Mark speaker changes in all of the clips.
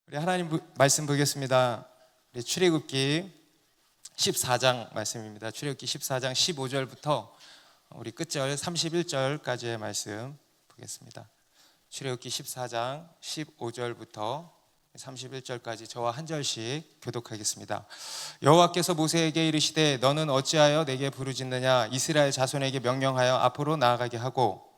Speaker 1: 우리 하나님 말씀 보겠습니다. 우리 출애굽기 14장 말씀입니다. 출애굽기 14장 15절부터 우리 끝절 31절까지의 말씀 보겠습니다. 출애굽기 14장 15절부터 31절까지 저와 한 절씩 교독하겠습니다. 여호와께서 모세에게 이르시되 너는 어찌하여 내게 부르짖느냐? 이스라엘 자손에게 명령하여 앞으로 나아가게 하고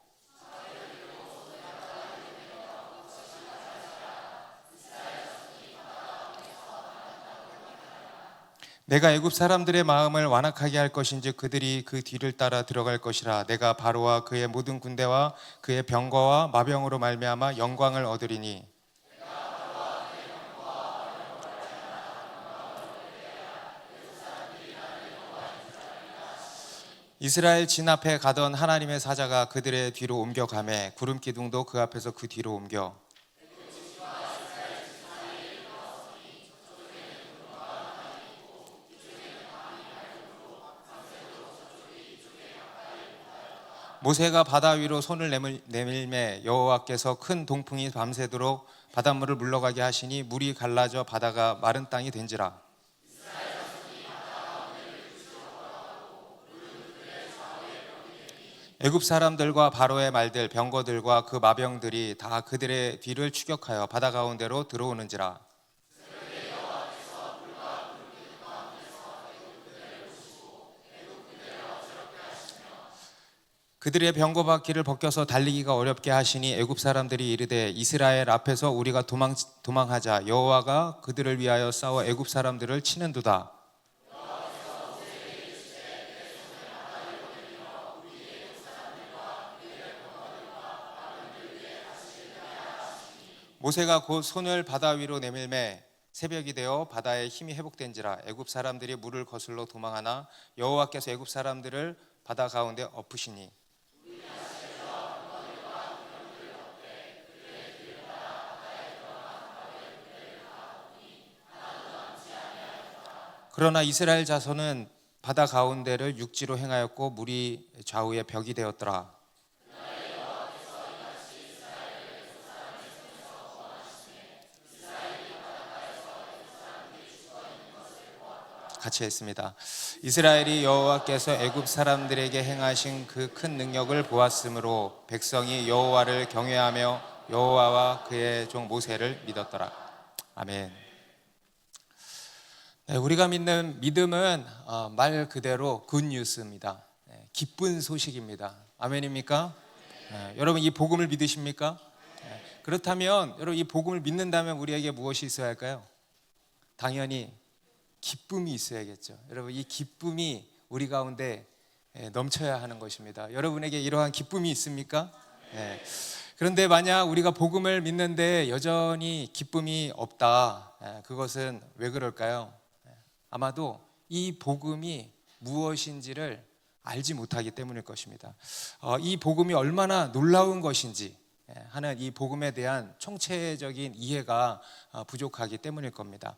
Speaker 1: 내가 애굽 사람들의 마음을 완악하게 할 것인즉 그들이 그 뒤를 따라 들어갈 것이라. 내가 바로와 그의 모든 군대와 그의 병거와 마병으로 말미암아 영광을 얻으리니 이스라엘 진 앞에 가던 하나님의 사자가 그들의 뒤로 옮겨가매 구름 기둥도 그 앞에서 그 뒤로 옮겨 모세가 바다 위로 손을 내밀매 여호와께서 큰 동풍이 밤새도록 바닷물을 물러가게 하시니 물이 갈라져 바다가 마른 땅이 된지라. 애굽 사람들과 바로의 말들 병거들과 그 마병들이 다 그들의 뒤를 추격하여 바다 가운데로 들어오는지라. 그들의 병거 바퀴를 벗겨서 달리기가 어렵게 하시니 애굽 사람들이 이르되 이스라엘 앞에서 우리가 도망하자. 여호와가 그들을 위하여 싸워 애굽 사람들을 치는도다. 모세가 곧 손을 바다 위로 내밀매 새벽이 되어 바다의 힘이 회복된지라. 애굽 사람들이 물을 거슬러 도망하나 여호와께서 애굽 사람들을 바다 가운데 엎으시니 그러나 이스라엘 자손은 바다 가운데를 육지로 행하였고 물이 좌우에 벽이 되었더라. 같이 했습니다. 이스라엘이 여호와께서 애굽 사람들에게 행하신 그 큰 능력을 보았으므로 백성이 여호와를 경외하며 여호와와 그의 종 모세를 믿었더라. 아멘. 네, 우리가 믿는 믿음은 말 그대로 굿뉴스입니다. 기쁜 소식입니다. 아멘입니까? 여러분 이 복음을 믿으십니까? 그렇다면 여러분 이 복음을 믿는다면 우리에게 무엇이 있어야 할까요? 당연히 기쁨이 있어야겠죠. 여러분 이 기쁨이 우리 가운데 넘쳐야 하는 것입니다. 여러분에게 이러한 기쁨이 있습니까? 네. 그런데 만약 우리가 복음을 믿는데 여전히 기쁨이 없다. 그것은 왜 그럴까요? 아마도 이 복음이 무엇인지를 알지 못하기 때문일 것입니다. 이 복음이 얼마나 놀라운 것인지 하는 이 복음에 대한 총체적인 이해가 부족하기 때문일 겁니다.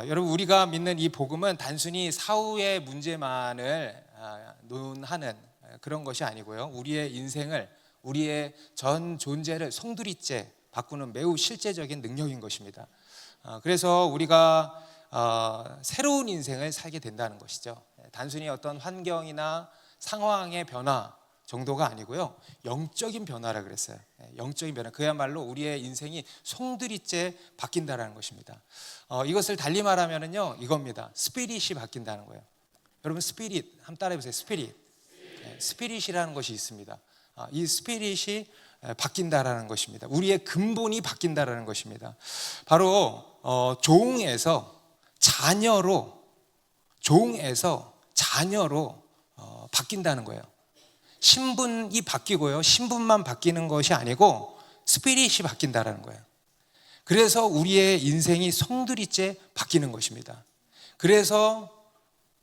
Speaker 1: 여러분 우리가 믿는 이 복음은 단순히 사후의 문제만을 논하는 그런 것이 아니고요. 우리의 인생을 우리의 전 존재를 송두리째 바꾸는 매우 실제적인 능력인 것입니다. 그래서 우리가 새로운 인생을 살게 된다는 것이죠. 단순히 어떤 환경이나 상황의 변화 정도가 아니고요. 영적인 변화라 그랬어요. 영적인 변화. 그야말로 우리의 인생이 송두리째 바뀐다는 것입니다. 이것을 달리 말하면요, 이겁니다. 스피릿이 바뀐다는 거예요. 여러분 스피릿 한번 따라해 보세요. 스피릿. 스피릿이라는 것이 있습니다. 이 스피릿이 바뀐다라는 것입니다. 우리의 근본이 바뀐다라는 것입니다. 바로 종에서 자녀로 바뀐다는 거예요. 신분이 바뀌고요. 신분만 바뀌는 것이 아니고 스피릿이 바뀐다라는 거예요. 그래서 우리의 인생이 송두리째 바뀌는 것입니다. 그래서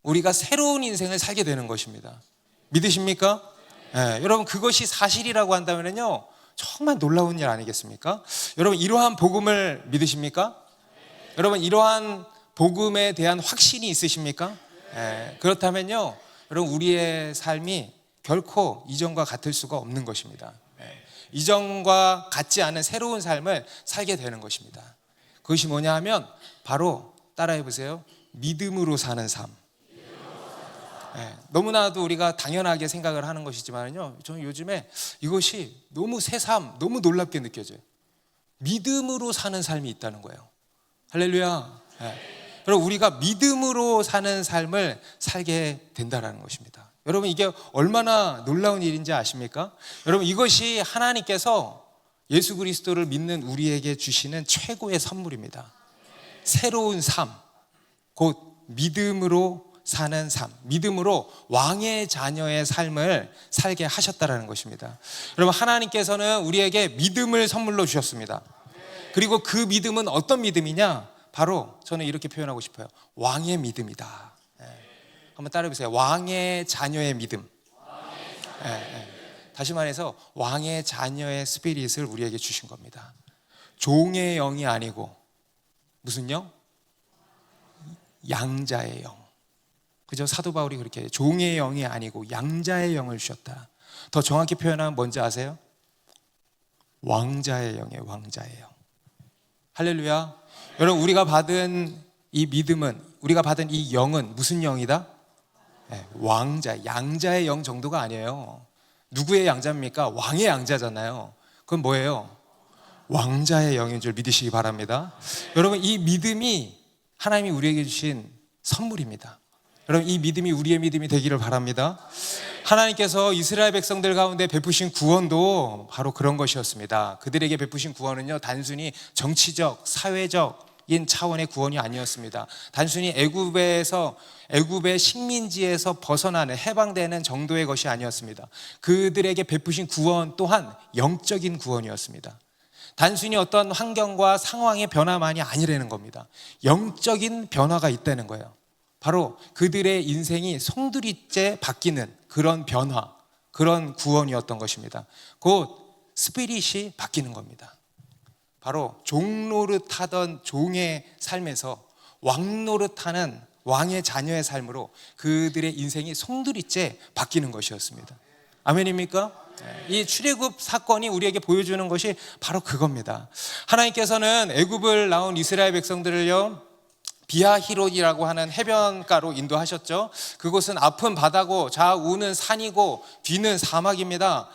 Speaker 1: 우리가 새로운 인생을 살게 되는 것입니다. 믿으십니까? 네, 여러분 그것이 사실이라고 한다면요 정말 놀라운 일 아니겠습니까? 여러분 이러한 복음을 믿으십니까? 여러분 이러한 복음에 대한 확신이 있으십니까? 네, 그렇다면요 여러분 우리의 삶이 결코 이전과 같을 수가 없는 것입니다. 이전과 같지 않은 새로운 삶을 살게 되는 것입니다. 그것이 뭐냐 하면 바로 따라해 보세요. 믿음으로 사는 삶. 너무나도 우리가 당연하게 생각을 하는 것이지만요, 저는 요즘에 이것이 너무 새삼, 너무 놀랍게 느껴져요. 믿음으로 사는 삶이 있다는 거예요. 할렐루야. 여러분, 우리가 믿음으로 사는 삶을 살게 된다는 것입니다. 여러분, 이게 얼마나 놀라운 일인지 아십니까? 여러분, 이것이 하나님께서 예수 그리스도를 믿는 우리에게 주시는 최고의 선물입니다. 새로운 삶, 곧 믿음으로 사는 삶, 믿음으로 왕의 자녀의 삶을 살게 하셨다라는 것입니다. 여러분, 하나님께서는 우리에게 믿음을 선물로 주셨습니다. 그리고 그 믿음은 어떤 믿음이냐? 바로 저는 이렇게 표현하고 싶어요. 왕의 믿음이다. 한번 따라해 보세요. 왕의 자녀의 믿음. 다시 말해서 왕의 자녀의 스피릿을 우리에게 주신 겁니다. 종의 영이 아니고 무슨 영? 양자의 영. 그죠? 사도 바울이 그렇게 해요. 종의 영이 아니고 양자의 영을 주셨다. 더 정확히 표현하면 뭔지 아세요? 왕자의 영이에요. 왕자의 영. 할렐루야. 여러분, 우리가 받은 이 믿음은, 우리가 받은 이 영은 무슨 영이다? 왕자, 양자의 영 정도가 아니에요. 누구의 양자입니까? 왕의 양자잖아요. 그건 뭐예요? 왕자의 영인 줄 믿으시기 바랍니다. 여러분, 이 믿음이 하나님이 우리에게 주신 선물입니다. 여러분, 이 믿음이 우리의 믿음이 되기를 바랍니다. 하나님께서 이스라엘 백성들 가운데 베푸신 구원도 바로 그런 것이었습니다. 그들에게 베푸신 구원은요, 단순히 정치적, 사회적인 차원의 구원이 아니었습니다. 단순히 애굽의 식민지에서 벗어나는, 해방되는 정도의 것이 아니었습니다. 그들에게 베푸신 구원 또한 영적인 구원이었습니다. 단순히 어떤 환경과 상황의 변화만이 아니라는 겁니다. 영적인 변화가 있다는 거예요. 바로 그들의 인생이 송두리째 바뀌는 그런 변화, 그런 구원이었던 것입니다. 곧 스피릿이 바뀌는 겁니다. 바로 종노릇하던 종의 삶에서 왕노릇하는 왕의 자녀의 삶으로 그들의 인생이 송두리째 바뀌는 것이었습니다. 아멘입니까? 이 출애굽 사건이 우리에게 보여주는 것이 바로 그겁니다. 하나님께서는 애굽을 나온 이스라엘 백성들을요, 비하히롯이라고 하는 해변가로 인도하셨죠. 그곳은 앞은 바다고 좌우는 산이고 뒤는 사막입니다.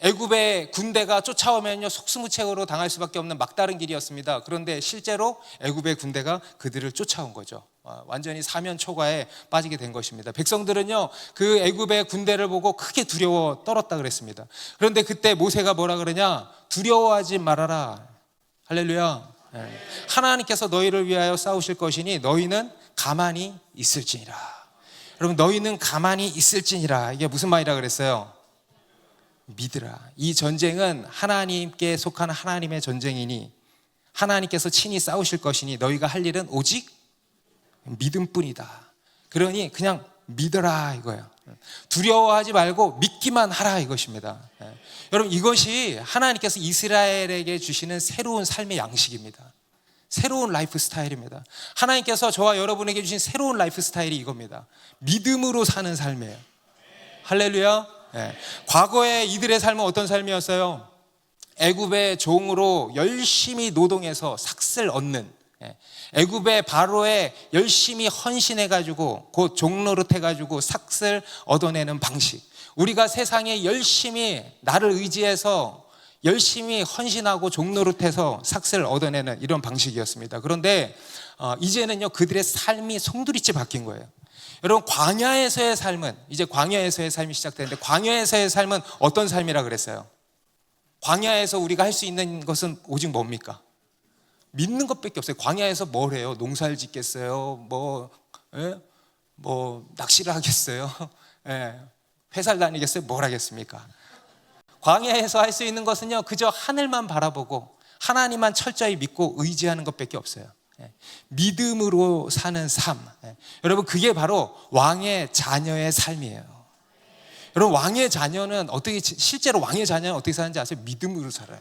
Speaker 1: 애굽의 군대가 쫓아오면요, 속수무책으로 당할 수밖에 없는 막다른 길이었습니다. 그런데 실제로 애굽의 군대가 그들을 쫓아온 거죠. 완전히 사면초가에 빠지게 된 것입니다. 백성들은요, 그 애굽의 군대를 보고 크게 두려워 떨었다 그랬습니다. 그런데 그때 모세가 뭐라 그러냐? 두려워하지 말아라. 할렐루야. 하나님께서 너희를 위하여 싸우실 것이니 너희는 가만히 있을지니라. 여러분, 너희는 가만히 있을지니라. 이게 무슨 말이라 그랬어요? 믿으라. 이 전쟁은 하나님께 속한 하나님의 전쟁이니 하나님께서 친히 싸우실 것이니 너희가 할 일은 오직 믿음뿐이다. 그러니 그냥 믿어라 이거예요. 두려워하지 말고 믿기만 하라 이것입니다. 여러분, 이것이 하나님께서 이스라엘에게 주시는 새로운 삶의 양식입니다. 새로운 라이프 스타일입니다. 하나님께서 저와 여러분에게 주신 새로운 라이프 스타일이 이겁니다. 믿음으로 사는 삶이에요. 할렐루야. 과거에 이들의 삶은 어떤 삶이었어요? 애굽의 종으로 열심히 노동해서 삭슬 얻는, 애굽의 바로에 열심히 헌신해가지고 곧 종노릇해가지고 삭슬 얻어내는 방식. 우리가 세상에 열심히 나를 의지해서 열심히 헌신하고 종노릇해서 삭슬 얻어내는 이런 방식이었습니다. 그런데 이제는요, 그들의 삶이 송두리째 바뀐 거예요. 여러분, 광야에서의 삶은, 이제 광야에서의 삶이 시작되는데, 광야에서의 삶은 어떤 삶이라 그랬어요? 광야에서 우리가 할 수 있는 것은 오직 뭡니까? 믿는 것밖에 없어요. 광야에서 뭘 해요? 농사를 짓겠어요? 낚시를 하겠어요? 회사를 다니겠어요? 뭘 하겠습니까? 광야에서 할 수 있는 것은요, 그저 하늘만 바라보고 하나님만 철저히 믿고 의지하는 것밖에 없어요. 믿음으로 사는 삶. 여러분, 그게 바로 왕의 자녀의 삶이에요. 여러분, 왕의 자녀는 실제로 왕의 자녀는 어떻게 사는지 아세요? 믿음으로 살아요.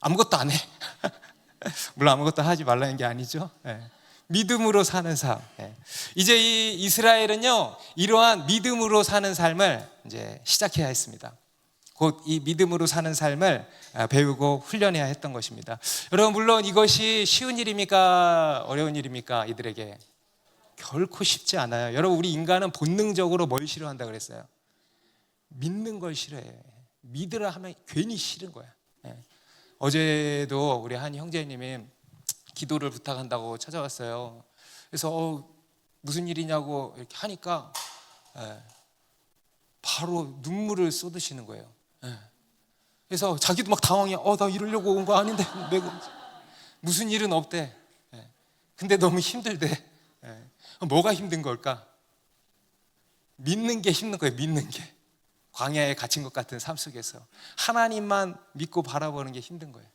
Speaker 1: 아무것도 안 해. 물론 아무것도 하지 말라는 게 아니죠. 믿음으로 사는 삶. 이제 이 이스라엘은요, 이러한 믿음으로 사는 삶을 이제 시작해야 했습니다. 곧 이 믿음으로 사는 삶을 배우고 훈련해야 했던 것입니다. 여러분, 물론 이것이 쉬운 일입니까? 어려운 일입니까? 이들에게 결코 쉽지 않아요. 여러분, 우리 인간은 본능적으로 뭘 싫어한다 그랬어요? 믿는 걸 싫어해요. 믿으라 하면 괜히 싫은 거야. 어제도 우리 한 형제님이 기도를 부탁한다고 찾아왔어요. 그래서 무슨 일이냐고 이렇게 하니까 바로 눈물을 쏟으시는 거예요. 그래서 자기도 막 당황해. 나 이러려고 온 거 아닌데 무슨 일은 없대. 근데 너무 힘들대. 뭐가 힘든 걸까? 믿는 게 힘든 거예요. 믿는 게. 광야에 갇힌 것 같은 삶 속에서 하나님만 믿고 바라보는 게 힘든 거예요.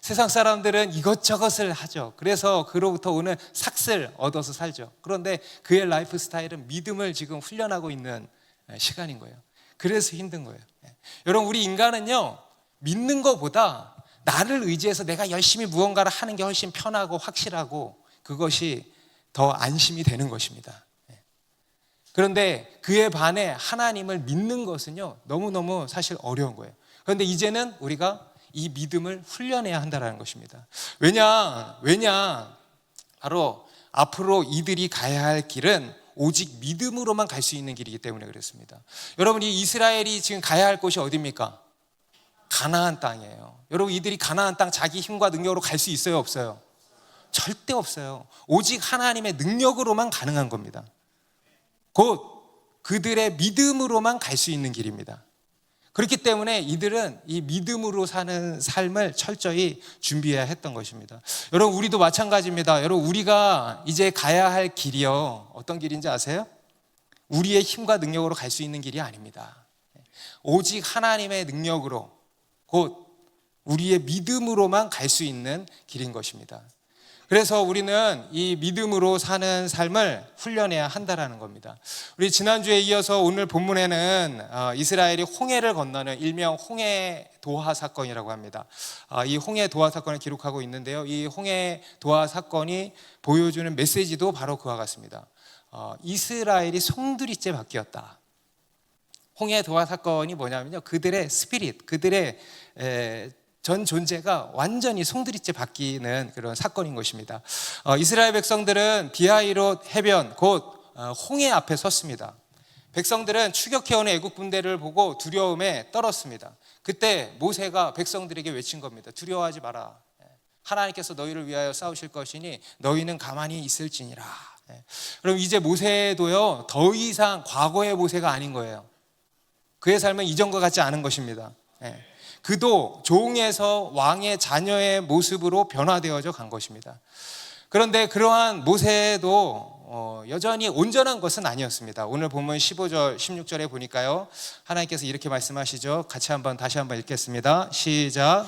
Speaker 1: 세상 사람들은 이것저것을 하죠. 그래서 그로부터 오는 삭슬 얻어서 살죠. 그런데 그의 라이프 스타일은 믿음을 지금 훈련하고 있는 시간인 거예요. 그래서 힘든 거예요. 여러분, 우리 인간은요, 믿는 것보다 나를 의지해서 내가 열심히 무언가를 하는 게 훨씬 편하고 확실하고 그것이 더 안심이 되는 것입니다. 그런데 그에 반해 하나님을 믿는 것은요, 너무너무 사실 어려운 거예요. 그런데 이제는 우리가 이 믿음을 훈련해야 한다는 것입니다. 왜냐 바로 앞으로 이들이 가야 할 길은 오직 믿음으로만 갈 수 있는 길이기 때문에 그렇습니다. 여러분, 이 이스라엘이 지금 가야 할 곳이 어디입니까? 가나안 땅이에요. 여러분, 이들이 가나안 땅 자기 힘과 능력으로 갈 수 있어요, 없어요? 절대 없어요. 오직 하나님의 능력으로만 가능한 겁니다. 곧 그들의 믿음으로만 갈 수 있는 길입니다. 그렇기 때문에 이들은 이 믿음으로 사는 삶을 철저히 준비해야 했던 것입니다. 여러분, 우리도 마찬가지입니다. 여러분, 우리가 이제 가야 할 길이요, 어떤 길인지 아세요? 우리의 힘과 능력으로 갈 수 있는 길이 아닙니다. 오직 하나님의 능력으로, 곧 우리의 믿음으로만 갈 수 있는 길인 것입니다. 그래서 우리는 이 믿음으로 사는 삶을 훈련해야 한다는 겁니다. 우리 지난주에 이어서 오늘 본문에는 이스라엘이 홍해를 건너는 일명 홍해 도하 사건이라고 합니다. 이 홍해 도하 사건을 기록하고 있는데요, 이 홍해 도하 사건이 보여주는 메시지도 바로 그와 같습니다. 이스라엘이 송두리째 바뀌었다. 홍해 도하 사건이 뭐냐면요, 그들의 스피릿, 그들의 전 존재가 완전히 송두리째 바뀌는 그런 사건인 것입니다. 이스라엘 백성들은 비하이롯 해변, 곧 홍해 앞에 섰습니다. 백성들은 추격해오는 애국 군대를 보고 두려움에 떨었습니다. 그때 모세가 백성들에게 외친 겁니다. 두려워하지 마라. 하나님께서 너희를 위하여 싸우실 것이니 너희는 가만히 있을지니라. 그럼 이제 모세도요, 더 이상 과거의 모세가 아닌 거예요. 그의 삶은 이전과 같지 않은 것입니다. 그도 종에서 왕의 자녀의 모습으로 변화되어져 간 것입니다. 그런데 그러한 모세도 여전히 온전한 것은 아니었습니다. 오늘 본문 15절, 16절에 보니까요, 하나님께서 이렇게 말씀하시죠. 다시 한번 읽겠습니다. 시작.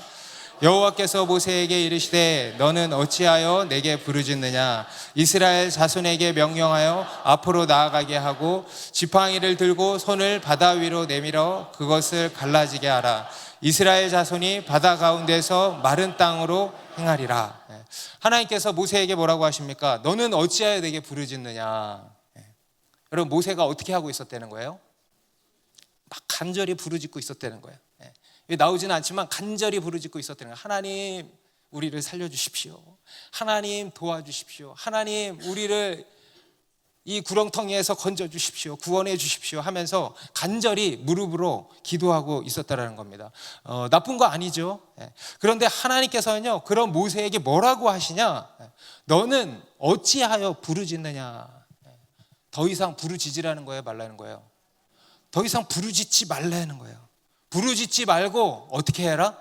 Speaker 1: 여호와께서 모세에게 이르시되 너는 어찌하여 내게 부르짖느냐? 이스라엘 자손에게 명령하여 앞으로 나아가게 하고 지팡이를 들고 손을 바다 위로 내밀어 그것을 갈라지게 하라. 이스라엘 자손이 바다 가운데서 마른 땅으로 행하리라. 하나님께서 모세에게 뭐라고 하십니까? 너는 어찌하여 내게 부르짖느냐? 여러분, 모세가 어떻게 하고 있었다는 거예요? 막 간절히 부르짖고 있었다는 거예요. 나오지는 않지만 간절히 부르짖고 있었다는 거예요. 하나님, 우리를 살려주십시오. 하나님, 도와주십시오. 하나님, 우리를 이 구렁텅이에서 건져주십시오. 구원해 주십시오 하면서 간절히 무릎으로 기도하고 있었다는 겁니다. 나쁜 거 아니죠. 그런데 하나님께서는요, 그런 모세에게 뭐라고 하시냐? 너는 어찌하여 부르짖느냐? 더 이상 부르짖으라는 거예요, 말라는 거예요? 더 이상 부르짖지 말라는 거예요. 부르짖지 말고 어떻게 해라?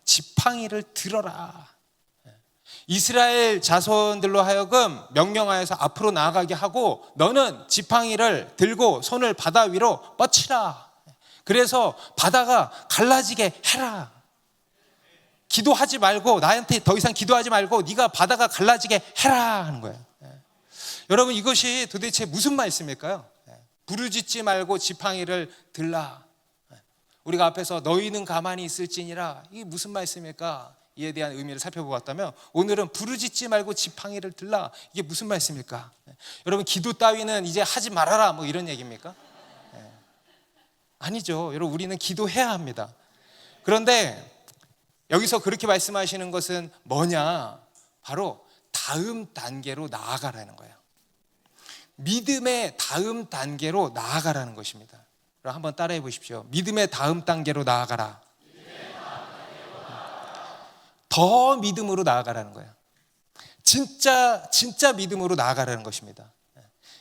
Speaker 1: 지팡이를 들어라. 이스라엘 자손들로 하여금 명령하여서 앞으로 나아가게 하고 너는 지팡이를 들고 손을 바다 위로 뻗치라. 그래서 바다가 갈라지게 해라. 기도하지 말고, 나한테 더 이상 기도하지 말고 네가 바다가 갈라지게 해라 하는 거예요. 여러분, 이것이 도대체 무슨 말씀일까요? 부르짖지 말고 지팡이를 들라. 우리가 앞에서 너희는 가만히 있을지니라, 이게 무슨 말씀일까? 이에 대한 의미를 살펴보았다면, 오늘은 부르짖지 말고 지팡이를 들라. 이게 무슨 말씀일까? 여러분, 기도 따위는 이제 하지 말아라 뭐 이런 얘기입니까? 아니죠. 여러분, 우리는 기도해야 합니다. 그런데 여기서 그렇게 말씀하시는 것은 뭐냐? 바로 다음 단계로 나아가라는 거예요. 믿음의 다음 단계로 나아가라는 것입니다. 그럼 한번 따라해 보십시오. 믿음의 다음 단계로 나아가라. 더 믿음으로 나아가라는 거예요. 진짜 믿음으로 나아가라는 것입니다.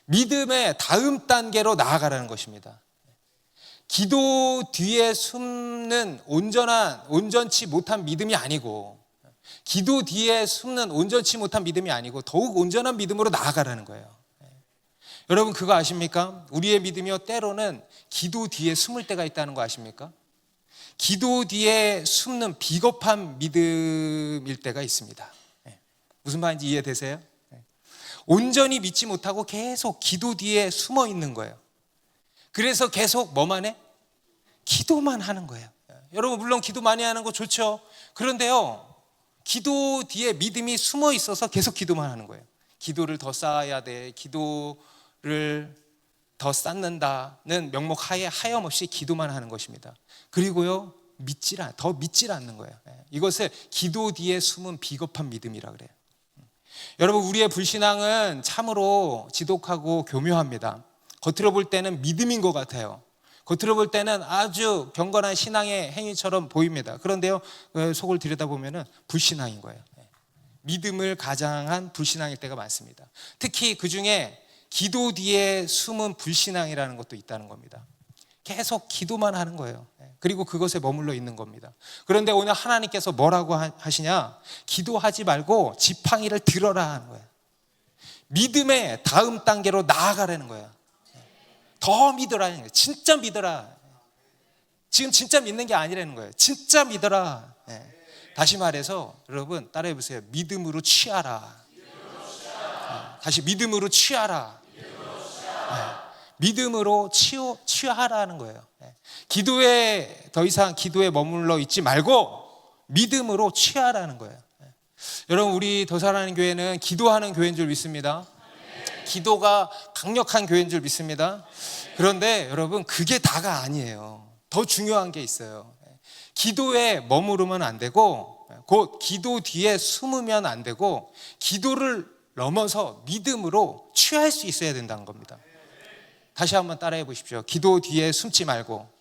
Speaker 1: 믿음의 다음 단계로 나아가라는 것입니다. 기도 뒤에 숨는 온전치 못한 믿음이 아니고, 기도 뒤에 숨는 온전치 못한 믿음이 아니고 더욱 온전한 믿음으로 나아가라는 거예요. 여러분, 그거 아십니까? 우리의 믿음이요, 때로는 기도 뒤에 숨을 때가 있다는 거 아십니까? 기도 뒤에 숨는 비겁한 믿음일 때가 있습니다. 무슨 말인지 이해되세요? 온전히 믿지 못하고 계속 기도 뒤에 숨어 있는 거예요. 그래서 계속 뭐만 해? 기도만 하는 거예요. 여러분, 물론 기도 많이 하는 거 좋죠. 그런데요, 기도 뒤에 믿음이 숨어 있어서 계속 기도만 하는 거예요. 기도를 더 쌓아야 돼, 기도를 더 쌓는다는 명목 하에 하염없이 기도만 하는 것입니다. 그리고요, 더 믿질 않는 거예요. 이것을 기도 뒤에 숨은 비겁한 믿음이라 그래요. 여러분, 우리의 불신앙은 참으로 지독하고 교묘합니다. 겉으로 볼 때는 믿음인 것 같아요. 겉으로 볼 때는 아주 경건한 신앙의 행위처럼 보입니다. 그런데요, 속을 들여다보면 불신앙인 거예요. 믿음을 가장한 불신앙일 때가 많습니다. 특히 그 중에 기도 뒤에 숨은 불신앙이라는 것도 있다는 겁니다. 계속 기도만 하는 거예요. 그리고 그것에 머물러 있는 겁니다. 그런데 오늘 하나님께서 뭐라고 하시냐? 기도하지 말고 지팡이를 들어라 하는 거예요. 믿음의 다음 단계로 나아가라는 거예요. 더 믿어라는 거예요. 진짜 믿어라. 지금 진짜 믿는 게 아니라는 거예요. 진짜 믿어라. 다시 말해서 여러분, 따라해 보세요. 믿음으로 취하라. 다시 믿음으로 취하라. 믿음으로 취하라는 거예요. 기도에 더 이상 기도에 머물러 있지 말고 믿음으로 취하라는 거예요. 여러분, 우리 더 사랑하는 교회는 기도하는 교회인 줄 믿습니다. 기도가 강력한 교회인 줄 믿습니다. 그런데 여러분, 그게 다가 아니에요. 더 중요한 게 있어요. 기도에 머무르면 안 되고, 곧 기도 뒤에 숨으면 안 되고, 기도를 넘어서 믿음으로 취할 수 있어야 된다는 겁니다. 다시 한번 따라해 보십시오. 기도 뒤에 숨지 말고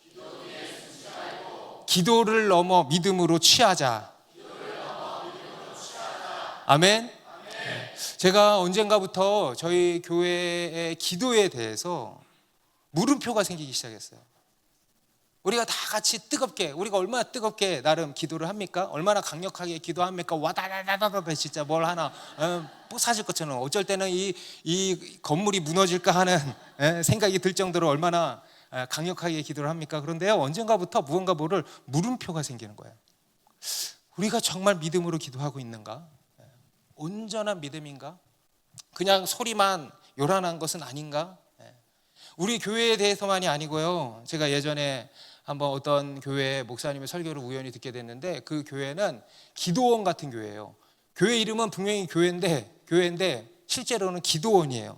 Speaker 1: 기도를 넘어 믿음으로 취하자. 아멘. 제가 언젠가부터 저희 교회의 기도에 대해서 물음표가 생기기 시작했어요. 우리가 다 같이 뜨겁게, 우리가 얼마나 뜨겁게 나름 기도를 합니까? 얼마나 강력하게 기도합니까? 와다다다다다 진짜 뭘 하나 부사질 것처럼, 어쩔 때는 이 건물이 무너질까 하는 생각이 들 정도로 얼마나 강력하게 기도를 합니까? 그런데요, 언젠가부터 무언가 모를 물음표가 생기는 거예요. 우리가 정말 믿음으로 기도하고 있는가? 온전한 믿음인가? 그냥 소리만 요란한 것은 아닌가? 우리 교회에 대해서만이 아니고요, 제가 예전에 한번 어떤 교회 목사님의 설교를 우연히 듣게 됐는데, 그 교회는 기도원 같은 교회예요. 교회 이름은 분명히 교회인데 실제로는 기도원이에요.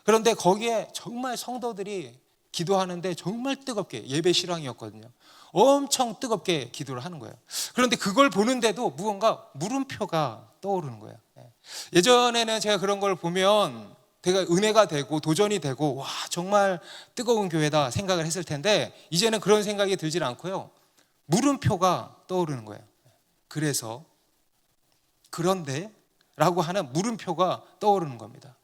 Speaker 1: 그런데 거기에 정말 성도들이 기도하는데 정말 뜨겁게, 예배 실황이었거든요. 엄청 뜨겁게 기도를 하는 거예요. 그런데 그걸 보는데도 무언가 물음표가 떠오르는 거예요. 예전에는 제가 그런 걸 보면 되게 은혜가 되고 도전이 되고, 와, 정말 뜨거운 교회다 생각을 했을 텐데, 이제는 그런 생각이 들질 않고요, 물음표가 떠오르는 거예요. 그래서 그런데 라고 하는 물음표가 떠오르는 겁니다.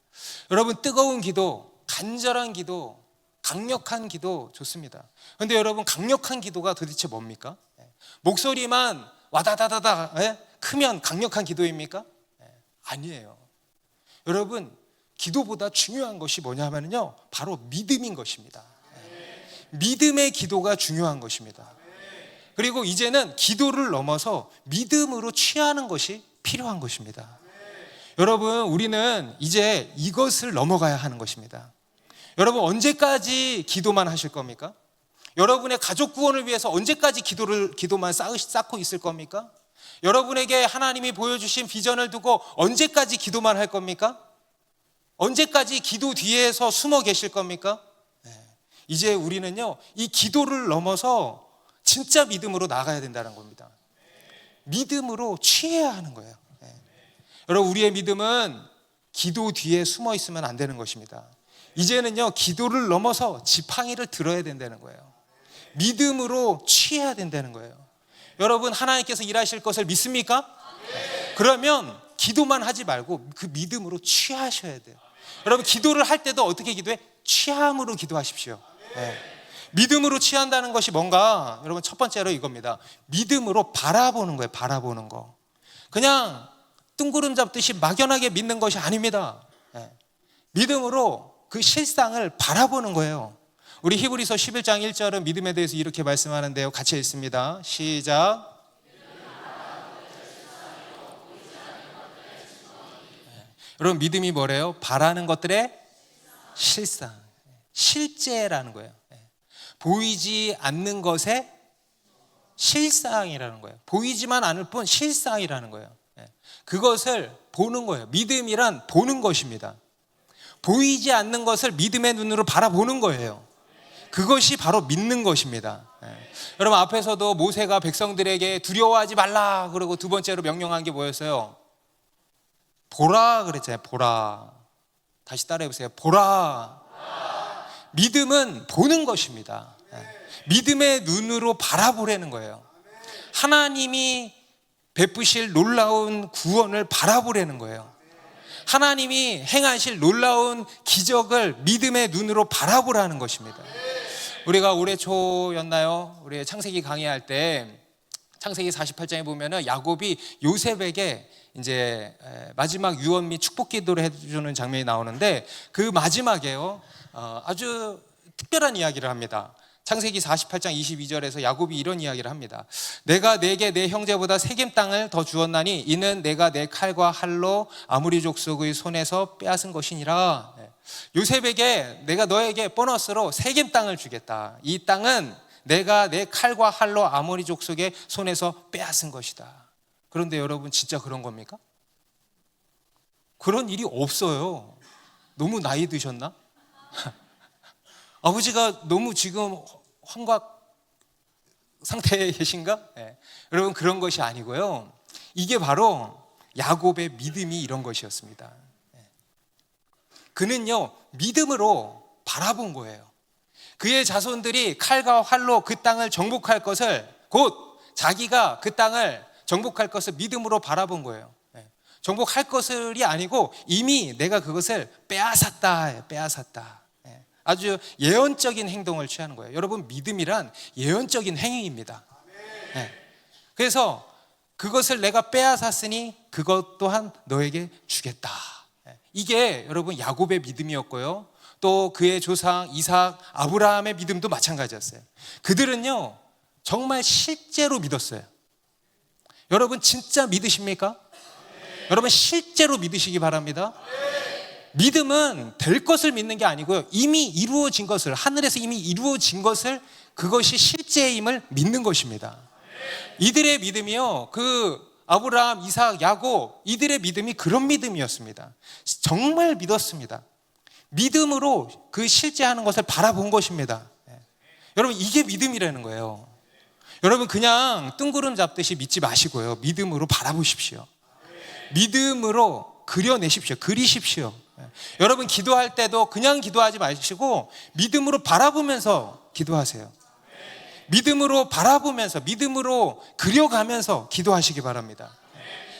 Speaker 1: 여러분, 뜨거운 기도, 간절한 기도, 강력한 기도 좋습니다. 그런데 여러분, 강력한 기도가 도대체 뭡니까? 목소리만 와다다다다 크면 강력한 기도입니까? 아니에요. 여러분, 기도보다 중요한 것이 뭐냐면요, 바로 믿음인 것입니다. 믿음의 기도가 중요한 것입니다. 그리고 이제는 기도를 넘어서 믿음으로 취하는 것이 필요한 것입니다. 여러분, 우리는 이제 이것을 넘어가야 하는 것입니다. 여러분, 언제까지 기도만 하실 겁니까? 여러분의 가족 구원을 위해서 언제까지 기도만 쌓고 있을 겁니까? 여러분에게 하나님이 보여주신 비전을 두고 언제까지 기도만 할 겁니까? 언제까지 기도 뒤에서 숨어 계실 겁니까? 이제 우리는요, 이 기도를 넘어서 진짜 믿음으로 나가야 된다는 겁니다. 믿음으로 취해야 하는 거예요. 여러분, 우리의 믿음은 기도 뒤에 숨어 있으면 안 되는 것입니다. 이제는요, 기도를 넘어서 지팡이를 들어야 된다는 거예요. 믿음으로 취해야 된다는 거예요. 여러분, 하나님께서 일하실 것을 믿습니까? 그러면 기도만 하지 말고 그 믿음으로 취하셔야 돼요. 여러분, 기도를 할 때도 어떻게 기도해? 취함으로 기도하십시오. 믿음으로 취한다는 것이 뭔가, 여러분, 첫 번째로 이겁니다. 믿음으로 바라보는 거예요. 바라보는 거. 그냥 뜬구름 잡듯이 막연하게 믿는 것이 아닙니다. 믿음으로 그 실상을 바라보는 거예요. 우리 히브리서 11장 1절은 믿음에 대해서 이렇게 말씀하는데요. 같이 읽습니다. 시작. 여러분, 믿음이 뭐래요? 바라는 것들의 실상, 실제라는 거예요. 보이지 않는 것의 실상이라는 거예요. 보이지만 않을 뿐 실상이라는 거예요. 그것을 보는 거예요. 믿음이란 보는 것입니다. 보이지 않는 것을 믿음의 눈으로 바라보는 거예요. 그것이 바로 믿는 것입니다. 여러분, 앞에서도 모세가 백성들에게 두려워하지 말라 그러고 두 번째로 명령한 게 뭐였어요? 보라 그랬잖아요. 보라. 다시 따라해 보세요. 보라. 믿음은 보는 것입니다. 믿음의 눈으로 바라보라는 거예요. 하나님이 베푸실 놀라운 구원을 바라보라는 거예요. 하나님이 행하실 놀라운 기적을 믿음의 눈으로 바라보라는 것입니다. 우리가 올해 초였나요? 우리 창세기 강의할 때 창세기 48장에 보면은 야곱이 요셉에게 이제 마지막 유언 및 축복 기도를 해주는 장면이 나오는데, 그 마지막에요, 아주 특별한 이야기를 합니다. 창세기 48장 22절에서 야곱이 이런 이야기를 합니다. 내가 내게 내 형제보다 세겜 땅을 더 주었나니 이는 내가 내 칼과 활로 아모리 족속의 손에서 빼앗은 것이니라. 요셉에게 내가 너에게 보너스로 세겜 땅을 주겠다. 이 땅은 내가 내 칼과 활로 아모리 족속의 손에서 빼앗은 것이다. 그런데 여러분, 진짜 그런 겁니까? 그런 일이 없어요. 너무 나이 드셨나? 아버지가 너무 지금 환각 상태에 계신가? 여러분, 그런 것이 아니고요. 이게 바로 야곱의 믿음이 이런 것이었습니다. 그는요, 믿음으로 바라본 거예요. 그의 자손들이 칼과 활로 그 땅을 정복할 것을, 곧 자기가 그 땅을 정복할 것을 믿음으로 바라본 거예요. 정복할 것이 아니고 이미 내가 그것을 빼앗았다. 빼앗았다. 아주 예언적인 행동을 취하는 거예요. 여러분, 믿음이란 예언적인 행위입니다. 그래서 그것을 내가 빼앗았으니 그것 또한 너에게 주겠다. 이게 여러분 야곱의 믿음이었고요. 또 그의 조상 이삭, 아브라함의 믿음도 마찬가지였어요. 그들은요, 정말 실제로 믿었어요. 여러분, 진짜 믿으십니까? 여러분, 실제로 믿으시기 바랍니다. 믿음은 될 것을 믿는 게 아니고요, 이미 이루어진 것을, 하늘에서 이미 이루어진 것을, 그것이 실제임을 믿는 것입니다. 이들의 믿음이요, 그 아브라함, 이삭, 야곱, 이들의 믿음이 그런 믿음이었습니다. 정말 믿었습니다. 믿음으로 그 실제하는 것을 바라본 것입니다. 여러분, 이게 믿음이라는 거예요. 여러분, 그냥 뜬구름 잡듯이 믿지 마시고요, 믿음으로 바라보십시오. 믿음으로 그려내십시오. 그리십시오. 여러분, 기도할 때도 그냥 기도하지 마시고 믿음으로 바라보면서 기도하세요. 믿음으로 바라보면서, 믿음으로 그려가면서 기도하시기 바랍니다.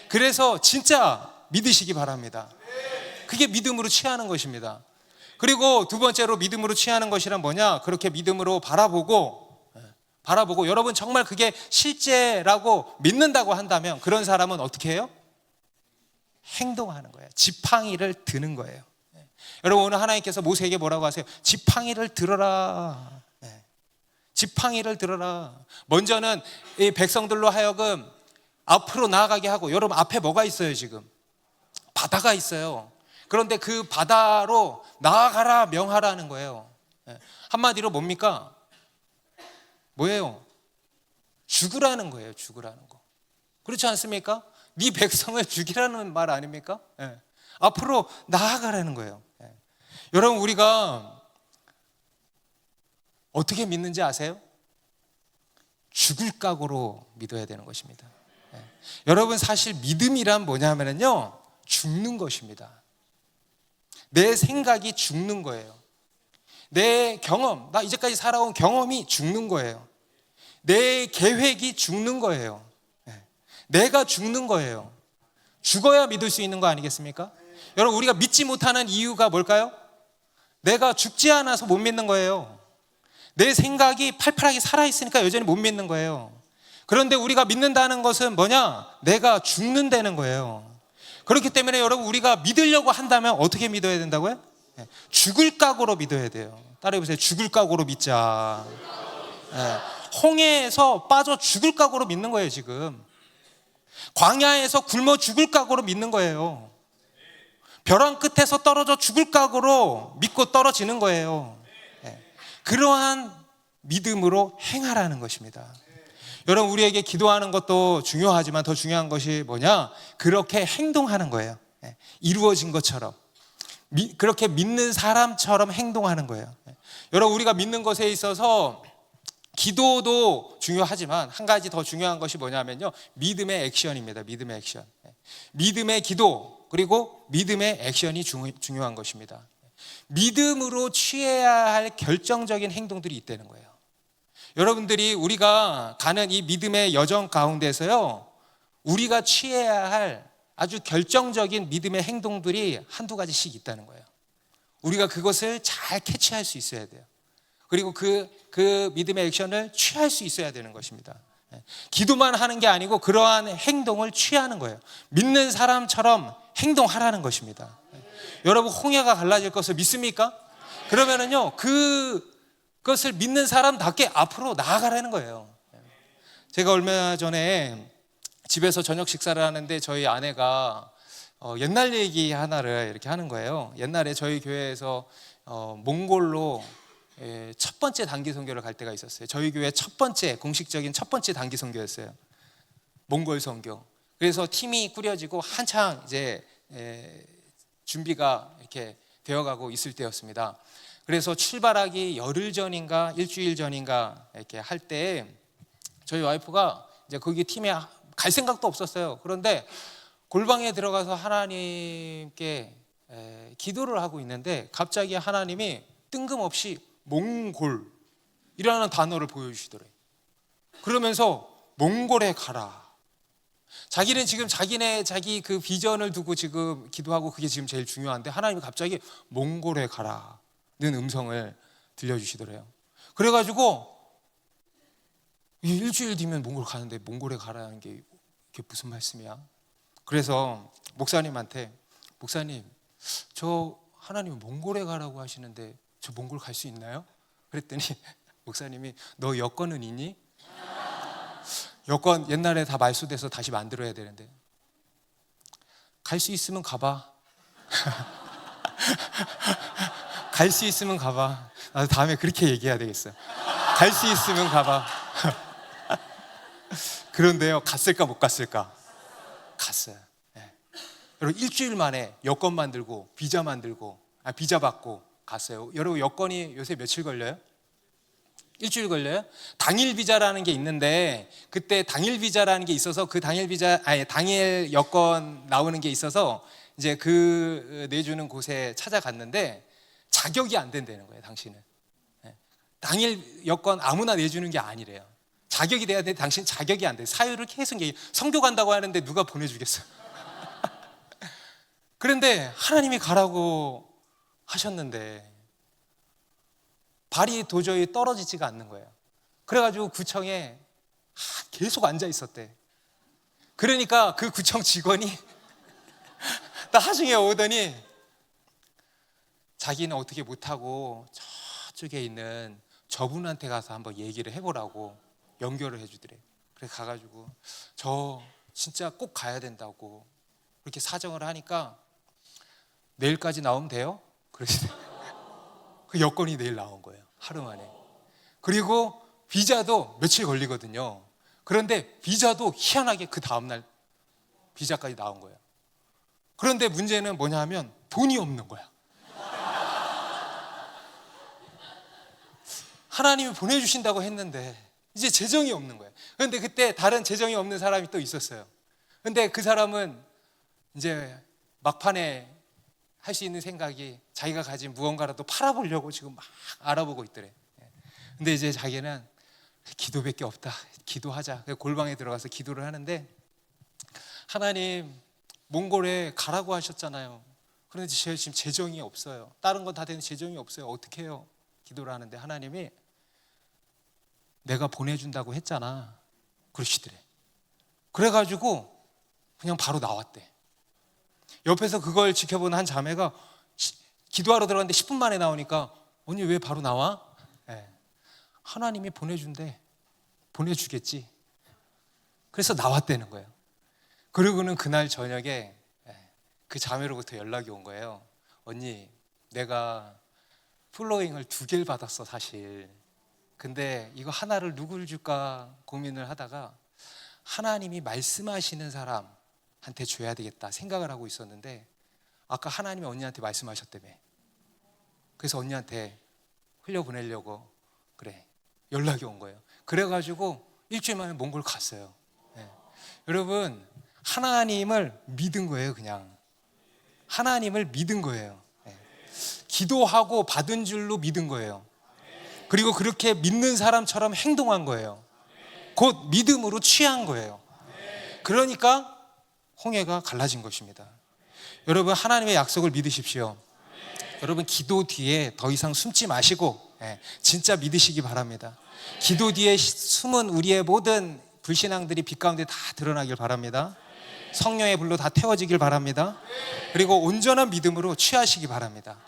Speaker 1: 그래서 진짜 믿으시기 바랍니다. 그게 믿음으로 취하는 것입니다. 그리고 두 번째로 믿음으로 취하는 것이란 뭐냐? 그렇게 믿음으로 바라보고 여러분, 정말 그게 실제라고 믿는다고 한다면 그런 사람은 어떻게 해요? 행동하는 거예요. 지팡이를 드는 거예요. 여러분, 오늘 하나님께서 모세에게 뭐라고 하세요? 지팡이를 들어라. 지팡이를 들어라. 먼저는 이 백성들로 하여금 앞으로 나아가게 하고, 여러분, 앞에 뭐가 있어요? 지금 바다가 있어요. 그런데 그 바다로 나아가라 명하라는 거예요. 한마디로 뭡니까? 뭐예요? 죽으라는 거예요. 죽으라는 거. 그렇지 않습니까? 네 백성을 죽이라는 말 아닙니까? 예. 앞으로 나아가라는 거예요. 예. 여러분, 우리가 어떻게 믿는지 아세요? 죽을 각오로 믿어야 되는 것입니다. 예. 여러분, 사실 믿음이란 뭐냐면요, 죽는 것입니다. 내 생각이 죽는 거예요. 내 경험, 나 이제까지 살아온 경험이 죽는 거예요. 내 계획이 죽는 거예요. 예. 내가 죽는 거예요. 죽어야 믿을 수 있는 거 아니겠습니까? 여러분, 우리가 믿지 못하는 이유가 뭘까요? 내가 죽지 않아서 못 믿는 거예요. 내 생각이 팔팔하게 살아있으니까 여전히 못 믿는 거예요. 그런데 우리가 믿는다는 것은 뭐냐? 내가 죽는다는 거예요. 그렇기 때문에 여러분, 우리가 믿으려고 한다면 어떻게 믿어야 된다고요? 죽을 각오로 믿어야 돼요. 따라해보세요. 죽을 각오로 믿자. 홍해에서 빠져 죽을 각오로 믿는 거예요. 지금 광야에서 굶어 죽을 각오로 믿는 거예요. 벼랑 끝에서 떨어져 죽을 각오로 믿고 떨어지는 거예요. 그러한 믿음으로 행하라는 것입니다. 여러분, 우리에게 기도하는 것도 중요하지만 더 중요한 것이 뭐냐? 그렇게 행동하는 거예요. 이루어진 것처럼, 그렇게 믿는 사람처럼 행동하는 거예요. 여러분, 우리가 믿는 것에 있어서 기도도 중요하지만 한 가지 더 중요한 것이 뭐냐면요, 믿음의 액션입니다. 믿음의 액션. 믿음의 기도 그리고 믿음의 액션이 중요한 것입니다. 믿음으로 취해야 할 결정적인 행동들이 있다는 거예요. 여러분들이 우리가 가는 이 믿음의 여정 가운데서요, 우리가 취해야 할 아주 결정적인 믿음의 행동들이 한두 가지씩 있다는 거예요. 우리가 그것을 잘 캐치할 수 있어야 돼요. 그리고 그 믿음의 액션을 취할 수 있어야 되는 것입니다. 기도만 하는 게 아니고 그러한 행동을 취하는 거예요. 믿는 사람처럼 행동하라는 것입니다. 여러분, 홍해가 갈라질 것을 믿습니까? 그러면은요, 그것을 믿는 사람답게 앞으로 나아가라는 거예요. 제가 얼마 전에 집에서 저녁 식사를 하는데 저희 아내가 옛날 얘기 하나를 이렇게 하는 거예요. 옛날에 저희 교회에서 몽골로 첫 번째 단기 선교를 갈 때가 있었어요. 저희 교회 공식적인 첫 번째 단기 선교였어요. 몽골 선교. 그래서 팀이 꾸려지고 한창 이제 준비가 이렇게 되어가고 있을 때였습니다. 그래서 출발하기 열흘 전인가 일주일 전인가 이렇게 할 때 저희 와이프가 이제 거기 팀에 갈 생각도 없었어요. 그런데 골방에 들어가서 하나님께 기도를 하고 있는데 갑자기 하나님이 뜬금없이 몽골이라는 단어를 보여주시더래요. 그러면서 몽골에 가라. 자기는 지금 자기 그 비전을 두고 지금 기도하고 그게 지금 제일 중요한데 하나님이 갑자기 몽골에 가라는 음성을 들려주시더래요. 그래가지고 일주일 뒤면 몽골 가는데 몽골에 가라는 게 이게 무슨 말씀이야? 그래서 목사님한테, 목사님, 저 하나님이 몽골에 가라고 하시는데 저 몽골 갈 수 있나요? 그랬더니 목사님이, 너 여권은 있니? 여권 옛날에 다 말소돼서 다시 만들어야 되는데. 갈 수 있으면 가봐. 갈 수 있으면 가봐. 나도 다음에 그렇게 얘기해야 되겠어요. 갈 수 있으면 가봐. 그런데요, 갔을까 못 갔을까? 갔어요. 네. 여러분, 일주일 만에 여권 만들고 비자 받고 갔어요. 여러분, 여권이 요새 며칠 걸려요? 일주일 걸려요? 당일 비자라는 게 있는데 그때 당일 비자라는 게 있어서 그 당일 여권 나오는 게 있어서 이제 그 내주는 곳에 찾아갔는데 자격이 안 된다는 거예요. 당신은 당일 여권 아무나 내주는 게 아니래요. 자격이 돼야 돼. 당신 자격이 안 돼. 사유를 계속 선교 간다고 하는데 누가 보내주겠어요? 그런데 하나님이 가라고 하셨는데 발이 도저히 떨어지지가 않는 거예요. 그래가지고 구청에 계속 앉아 있었대. 그러니까 그 구청 직원이 나중에 오더니 자기는 어떻게 못하고 저쪽에 있는 저분한테 가서 한번 얘기를 해보라고 연결을 해주더래. 그래 가가지고 저 진짜 꼭 가야 된다고 그렇게 사정을 하니까 내일까지 나오면 돼요? 그러시대. 그 여권이 내일 나온 거예요. 하루 만에. 그리고 비자도 며칠 걸리거든요. 그런데 비자도 희한하게 그 다음날 비자까지 나온 거예요. 그런데 문제는 뭐냐 하면 돈이 없는 거야. 하나님이 보내주신다고 했는데 이제 재정이 없는 거예요. 그런데 그때 다른 재정이 없는 사람이 또 있었어요. 근데 그 사람은 이제 막판에 할 수 있는 생각이 자기가 가진 무언가라도 팔아보려고 지금 막 알아보고 있더래. 근데 이제 자기는 기도밖에 없다. 기도하자. 골방에 들어가서 기도를 하는데, 하나님 몽골에 가라고 하셨잖아요. 그런데 제가 지금 재정이 없어요. 다른 건 다 되는 재정이 없어요. 어떻게 해요? 기도를 하는데 하나님이 내가 보내준다고 했잖아. 그러시더래. 그래가지고 그냥 바로 나왔대. 옆에서 그걸 지켜보는 한 자매가 기도하러 들어갔는데 10분 만에 나오니까, 언니 왜 바로 나와? 네. 하나님이 보내준대. 보내주겠지. 그래서 나왔다는 거예요. 그리고는 그날 저녁에 그 자매로부터 연락이 온 거예요. 언니, 내가 플로잉을 2개를 받았어 사실. 근데 이거 하나를 누구를 줄까 고민을 하다가 하나님이 말씀하시는 사람한테 줘야 되겠다 생각을 하고 있었는데, 아까 하나님이 언니한테 말씀하셨다며. 그래서 언니한테 흘려보내려고 그래 연락이 온 거예요. 그래가지고 일주일 만에 몽골 갔어요. 네. 여러분, 하나님을 믿은 거예요. 그냥 하나님을 믿은 거예요. 네. 기도하고 받은 줄로 믿은 거예요. 그리고 그렇게 믿는 사람처럼 행동한 거예요. 곧 믿음으로 취한 거예요. 그러니까 홍해가 갈라진 것입니다. 여러분, 하나님의 약속을 믿으십시오. 여러분, 기도 뒤에 더 이상 숨지 마시고 진짜 믿으시기 바랍니다. 기도 뒤에 숨은 우리의 모든 불신앙들이 빛 가운데 다 드러나길 바랍니다. 성령의 불로 다 태워지길 바랍니다. 그리고 온전한 믿음으로 취하시기 바랍니다.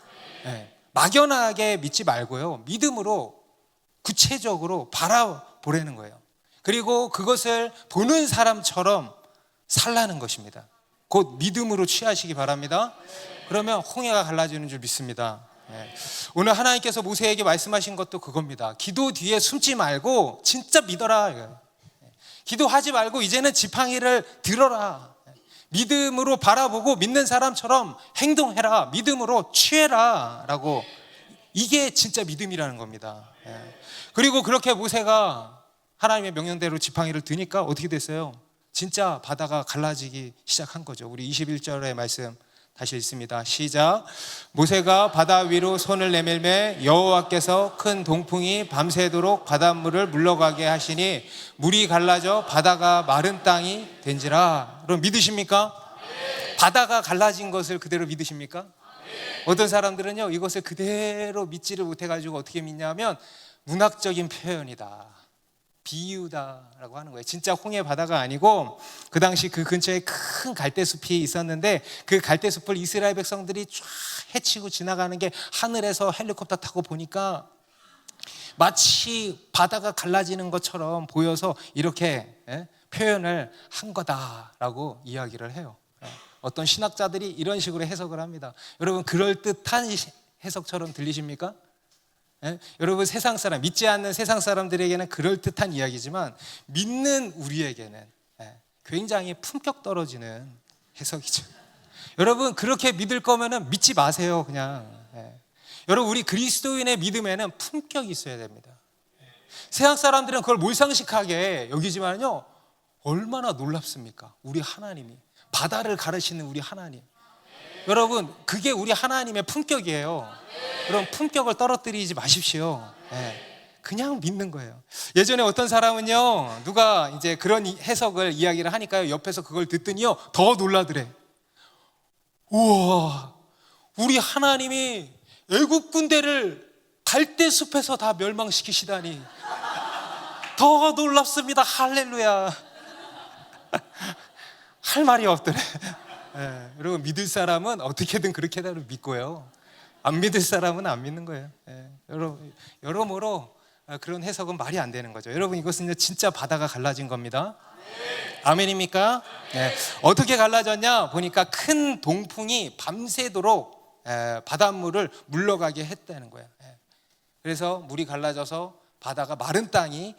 Speaker 1: 막연하게 믿지 말고요, 믿음으로 구체적으로 바라보라는 거예요. 그리고 그것을 보는 사람처럼 살라는 것입니다. 곧 믿음으로 취하시기 바랍니다. 그러면 홍해가 갈라지는 줄 믿습니다. 오늘 하나님께서 모세에게 말씀하신 것도 그겁니다. 기도 뒤에 숨지 말고 진짜 믿어라. 기도하지 말고 이제는 지팡이를 들어라. 믿음으로 바라보고 믿는 사람처럼 행동해라. 믿음으로 취해라 라고. 이게 진짜 믿음이라는 겁니다. 그리고 그렇게 모세가 하나님의 명령대로 지팡이를 드니까 어떻게 됐어요? 진짜 바다가 갈라지기 시작한 거죠. 우리 21절의 말씀 다시 읽습니다. 시작. 모세가 바다 위로 손을 내밀매 여호와께서 큰 동풍이 밤새도록 바닷물을 물러가게 하시니 물이 갈라져 바다가 마른 땅이 된지라. 여러분, 믿으십니까? 바다가 갈라진 것을 그대로 믿으십니까? 어떤 사람들은요, 이것을 그대로 믿지를 못해가지고 어떻게 믿냐면 문학적인 표현이다, 비유다라고 하는 거예요. 진짜 홍해 바다가 아니고, 그 당시 그 근처에 큰 갈대숲이 있었는데 그 갈대숲을 이스라엘 백성들이 쫙 헤치고 지나가는 게 하늘에서 헬리콥터 타고 보니까 마치 바다가 갈라지는 것처럼 보여서 이렇게 표현을 한 거다라고 이야기를 해요. 어떤 신학자들이 이런 식으로 해석을 합니다. 여러분, 그럴듯한 해석처럼 들리십니까? 여러분, 세상 사람, 믿지 않는 세상 사람들에게는 그럴듯한 이야기지만 믿는 우리에게는 굉장히 품격 떨어지는 해석이죠. 여러분, 그렇게 믿을 거면은 믿지 마세요. 그냥. 여러분, 우리 그리스도인의 믿음에는 품격이 있어야 됩니다. 세상 사람들은 그걸 몰상식하게 여기지만요, 얼마나 놀랍습니까? 우리 하나님이, 바다를 가르치는 우리 하나님. 여러분, 그게 우리 하나님의 품격이에요. 그럼 품격을 떨어뜨리지 마십시오. 그냥 믿는 거예요. 예전에 어떤 사람은요, 누가 이제 그런 해석을 이야기를 하니까요, 옆에서 그걸 듣더니요 더 놀라더래. 우와, 우리 하나님이 애국 군대를 갈대숲에서 다 멸망시키시다니 더 놀랍습니다. 할렐루야. 할 말이 없더래. 여러분, 믿을 사람은 어떻게든 그렇게 믿고요, 안 믿을 사람은 안 믿는 거예요. 여러모로 그런 해석은 말이 안 되는 거죠. 여러분, 이것은 진짜 바다가 갈라진 겁니다. 아멘입니까? 어떻게 갈라졌냐 보니까 큰 동풍이 밤새도록 바닷물을 물러가게 했다는 거예요. 그래서 물이 갈라져서 바다가 마른 땅이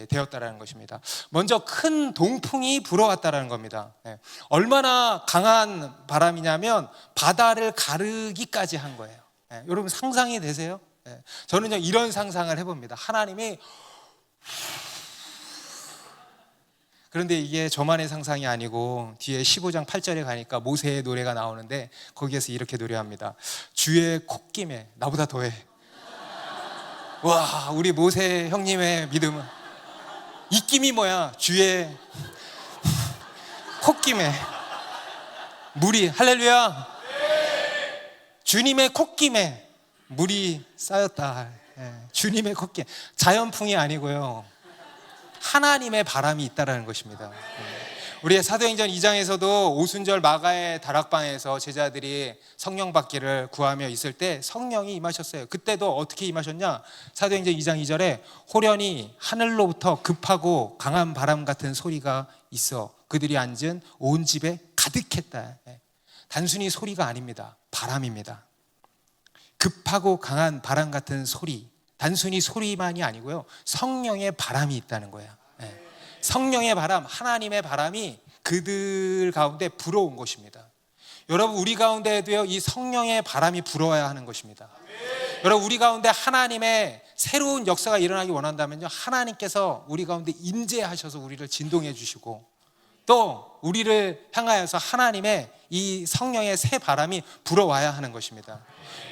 Speaker 1: 되었다라는 것입니다. 먼저 큰 동풍이 불어왔다라는 겁니다. 얼마나 강한 바람이냐면 바다를 가르기까지 한 거예요. 여러분 상상이 되세요? 저는요 이런 상상을 해봅니다. 하나님이 그런데 이게 저만의 상상이 아니고 뒤에 15장 8절에 가니까 모세의 노래가 나오는데 거기에서 이렇게 노래합니다. 주의 콧김에 나보다 더해. 와, 우리 모세 형님의 믿음은 입김이 뭐야? 주의 콧김에 물이, 할렐루야, 주님의 콧김에 물이 쌓였다. 주님의 콧김, 자연풍이 아니고요 하나님의 바람이 있다라는 것입니다. 우리의 사도행전 2장에서도 오순절 마가의 다락방에서 제자들이 성령 받기를 구하며 있을 때 성령이 임하셨어요. 그때도 어떻게 임하셨냐? 사도행전 2장 2절에 호련히 하늘로부터 급하고 강한 바람 같은 소리가 있어 그들이 앉은 온 집에 가득했다. 단순히 소리가 아닙니다. 바람입니다. 급하고 강한 바람 같은 소리, 단순히 소리만이 아니고요 성령의 바람이 있다는 거예요. 성령의 바람, 하나님의 바람이 그들 가운데 불어온 것입니다. 여러분 우리 가운데에도요 이 성령의 바람이 불어야 하는 것입니다. 여러분 우리 가운데 하나님의 새로운 역사가 일어나기 원한다면요 하나님께서 우리 가운데 임재하셔서 우리를 진동해 주시고 또 우리를 향하여서 하나님의 이 성령의 새 바람이 불어와야 하는 것입니다.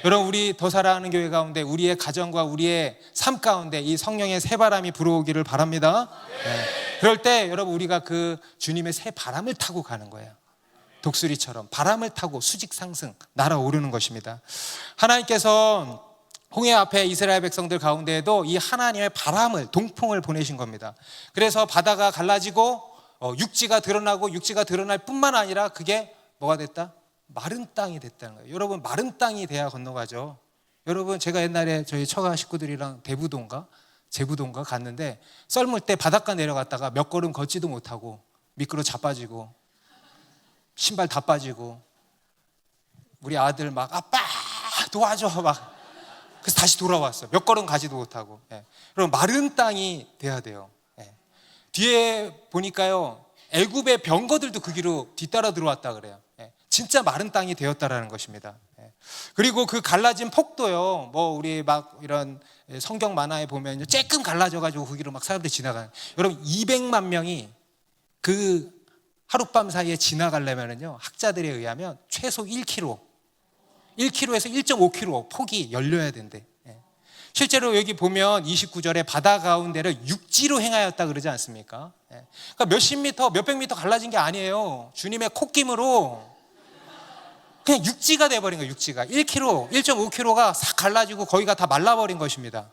Speaker 1: 여러분 우리 더 사랑하는 교회 가운데 우리의 가정과 우리의 삶 가운데 이 성령의 새 바람이 불어오기를 바랍니다. 그럴 때 여러분 우리가 그 주님의 새 바람을 타고 가는 거예요. 독수리처럼 바람을 타고 수직 상승 날아오르는 것입니다. 하나님께서 홍해 앞에 이스라엘 백성들 가운데에도 이 하나님의 바람을 동풍을 보내신 겁니다. 그래서 바다가 갈라지고 육지가 드러나고 육지가 드러날 뿐만 아니라 그게 뭐가 됐다? 마른 땅이 됐다는 거예요. 여러분 마른 땅이 돼야 건너가죠. 여러분 제가 옛날에 저희 처가 식구들이랑 대부도인가 제부도인가 갔는데 썰물 때 바닷가 내려갔다가 몇 걸음 걷지도 못하고 미끄러 자빠지고 신발 다 빠지고 우리 아들 막 아빠 도와줘 막 그래서 다시 돌아왔어요. 몇 걸음 가지도 못하고. 그럼 마른 땅이 돼야 돼요. 뒤에 보니까요 애굽의 병거들도 그 길로 뒤따라 들어왔다 그래요. 진짜 마른 땅이 되었다라는 것입니다. 그리고 그 갈라진 폭도요 뭐 우리 막 이런 성경 만화에 보면 쬐끔 갈라져가지고 그 길로 막 사람들이 지나가는, 여러분 200만 명이 그 하룻밤 사이에 지나가려면요 학자들에 의하면 최소 1km에서 1.5km 폭이 열려야 된대. 실제로 여기 보면 29절에 바다 가운데를 육지로 행하였다 그러지 않습니까? 그러니까 몇십 미터, 몇백 미터 갈라진 게 아니에요. 주님의 콧김으로 그냥 육지가 돼버린 거예요. 육지가 1km, 1.5km가 싹 갈라지고 거기가 다 말라버린 것입니다.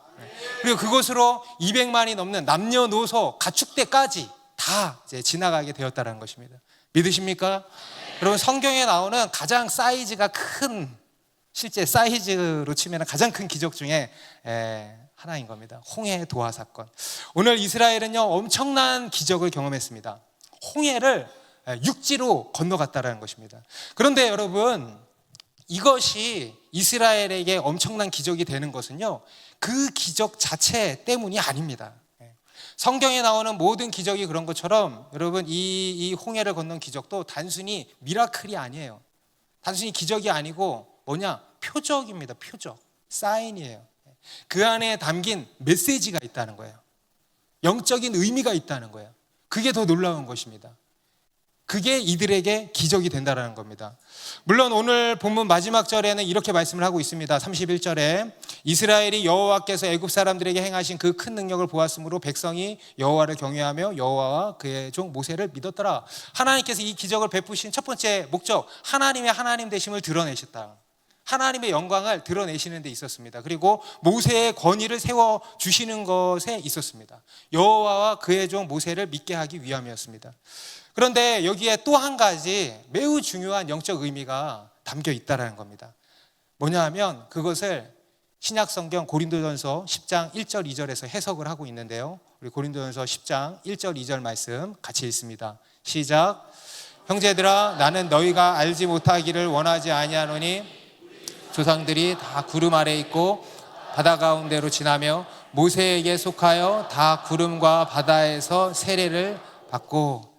Speaker 1: 그리고 그곳으로 200만이 넘는 남녀노소, 가축대까지 다 이제 지나가게 되었다는 것입니다. 믿으십니까? 여러분 성경에 나오는 가장 사이즈가 큰, 실제 사이즈로 치면 가장 큰 기적 중에 하나인 겁니다. 홍해 도하 사건. 오늘 이스라엘은요 엄청난 기적을 경험했습니다. 홍해를 육지로 건너갔다라는 것입니다. 그런데 여러분 이것이 이스라엘에게 엄청난 기적이 되는 것은요 그 기적 자체 때문이 아닙니다. 성경에 나오는 모든 기적이 그런 것처럼 여러분 이 홍해를 건넌 기적도 단순히 미라클이 아니에요. 단순히 기적이 아니고 뭐냐? 표적입니다. 표적, 사인이에요. 그 안에 담긴 메시지가 있다는 거예요. 영적인 의미가 있다는 거예요. 그게 더 놀라운 것입니다. 그게 이들에게 기적이 된다는 겁니다. 물론 오늘 본문 마지막 절에는 이렇게 말씀을 하고 있습니다. 31절에 이스라엘이 여호와께서 애굽 사람들에게 행하신 그 큰 능력을 보았으므로 백성이 여호와를 경외하며 여호와와 그의 종 모세를 믿었더라. 하나님께서 이 기적을 베푸신 첫 번째 목적, 하나님의 하나님 되심을 드러내셨다. 하나님의 영광을 드러내시는 데 있었습니다. 그리고 모세의 권위를 세워주시는 것에 있었습니다. 여호와와 그의 종 모세를 믿게 하기 위함이었습니다. 그런데 여기에 또 한 가지 매우 중요한 영적 의미가 담겨 있다는 겁니다. 뭐냐 하면 그것을 신약성경 고린도전서 10장 1절 2절에서 해석을 하고 있는데요. 우리 고린도전서 10장 1절 2절 말씀 같이 읽습니다. 시작. 형제들아 나는 너희가 알지 못하기를 원하지 아니하노니 조상들이 다 구름 아래 있고 바다 가운데로 지나며 모세에게 속하여 다 구름과 바다에서 세례를 받고.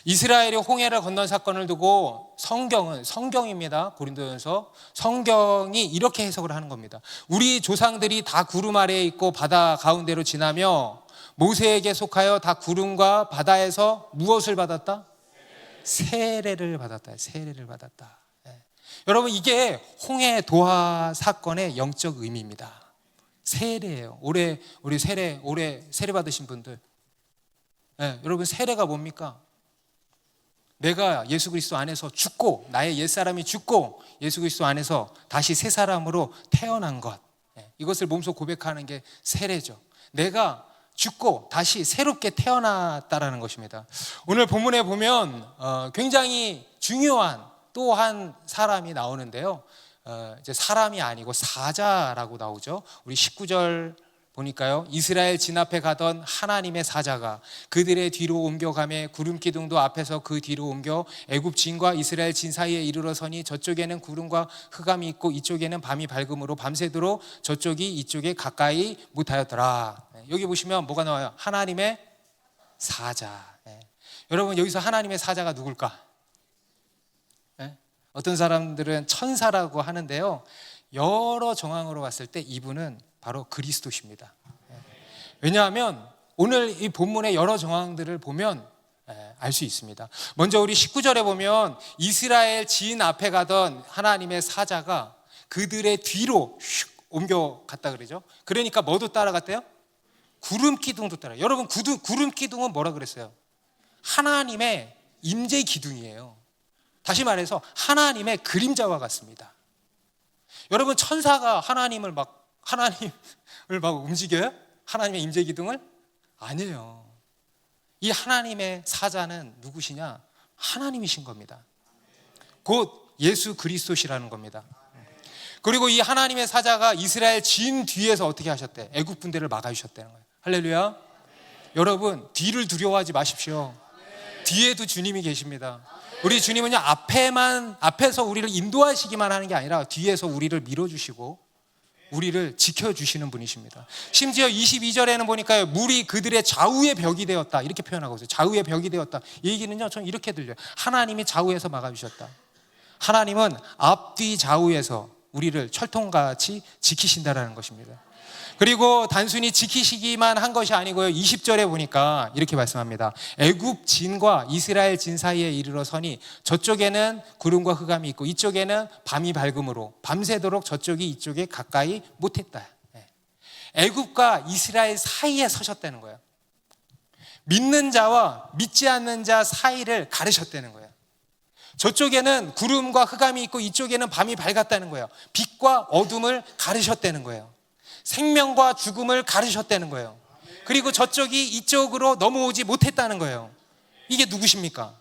Speaker 1: 이스라엘이 홍해를 건넌 사건을 두고 성경입니다. 고린도전서 성경이 이렇게 해석을 하는 겁니다. 우리 조상들이 다 구름 아래에 있고 바다 가운데로 지나며 모세에게 속하여 다 구름과 바다에서 무엇을 받았다? 세례를 받았다. 세례를 받았다. 여러분, 이게 홍해 도하 사건의 영적 의미입니다. 세례예요. 올해 세례 받으신 분들, 여러분, 세례가 뭡니까? 내가 예수 그리스도 안에서 죽고, 나의 옛사람이 죽고 예수 그리스도 안에서 다시 새 사람으로 태어난 것, 이것을 몸소 고백하는 게 세례죠. 내가 죽고 다시 새롭게 태어났다라는 것입니다. 오늘 본문에 보면 굉장히 중요한 또 한 사람이 나오는데요, 이제 사람이 아니고 사자라고 나오죠. 우리 19절 보니까요, 이스라엘 진 앞에 가던 하나님의 사자가 그들의 뒤로 옮겨가매 구름 기둥도 앞에서 그 뒤로 옮겨 애굽 진과 이스라엘 진 사이에 이르러 서니 저쪽에는 구름과 흑암이 있고 이쪽에는 밤이 밝음으로 밤새도록 저쪽이 이쪽에 가까이 못하였더라. 여기 보시면 뭐가 나와요? 하나님의 사자. 여러분, 여기서 하나님의 사자가 누굴까? 어떤 사람들은 천사라고 하는데요, 여러 정황으로 봤을 때 이분은 바로 그리스도십니다. 왜냐하면 오늘 이 본문의 여러 정황들을 보면 알 수 있습니다. 먼저 우리 19절에 보면 이스라엘 진 앞에 가던 하나님의 사자가 그들의 뒤로 슉 옮겨갔다 그러죠. 그러니까 뭐도 따라갔대요? 구름 기둥도 따라. 여러분, 구름 기둥은 뭐라 그랬어요? 하나님의 임재 기둥이에요. 다시 말해서 하나님의 그림자와 같습니다. 여러분, 천사가 하나님을 막 움직여요? 하나님의 임재 기둥을? 아니에요. 이 하나님의 사자는 누구시냐? 하나님이신 겁니다. 곧 예수 그리스도시라는 겁니다. 그리고 이 하나님의 사자가 이스라엘 진 뒤에서 어떻게 하셨대? 애굽 군대를 막아주셨다는 거예요. 할렐루야. 여러분, 뒤를 두려워하지 마십시오. 뒤에도 주님이 계십니다. 우리 주님은요, 앞에서 우리를 인도하시기만 하는 게 아니라 뒤에서 우리를 밀어주시고 우리를 지켜주시는 분이십니다. 심지어 22절에는 보니까요, 물이 그들의 좌우의 벽이 되었다 이렇게 표현하고 있어요. 좌우의 벽이 되었다. 이 얘기는요, 저는 이렇게 들려요. 하나님이 좌우에서 막아주셨다. 하나님은 앞뒤 좌우에서 우리를 철통같이 지키신다라는 것입니다. 그리고 단순히 지키시기만 한 것이 아니고요, 20절에 보니까 이렇게 말씀합니다. 애굽 진과 이스라엘 진 사이에 이르러 서니 저쪽에는 구름과 흑암이 있고 이쪽에는 밤이 밝음으로 밤새도록 저쪽이 이쪽에 가까이 못했다. 애굽과 이스라엘 사이에 서셨다는 거예요. 믿는 자와 믿지 않는 자 사이를 가르셨다는 거예요. 저쪽에는 구름과 흑암이 있고 이쪽에는 밤이 밝았다는 거예요. 빛과 어둠을 가르셨다는 거예요. 생명과 죽음을 가르셨다는 거예요. 그리고 저쪽이 이쪽으로 넘어오지 못했다는 거예요. 이게 누구십니까?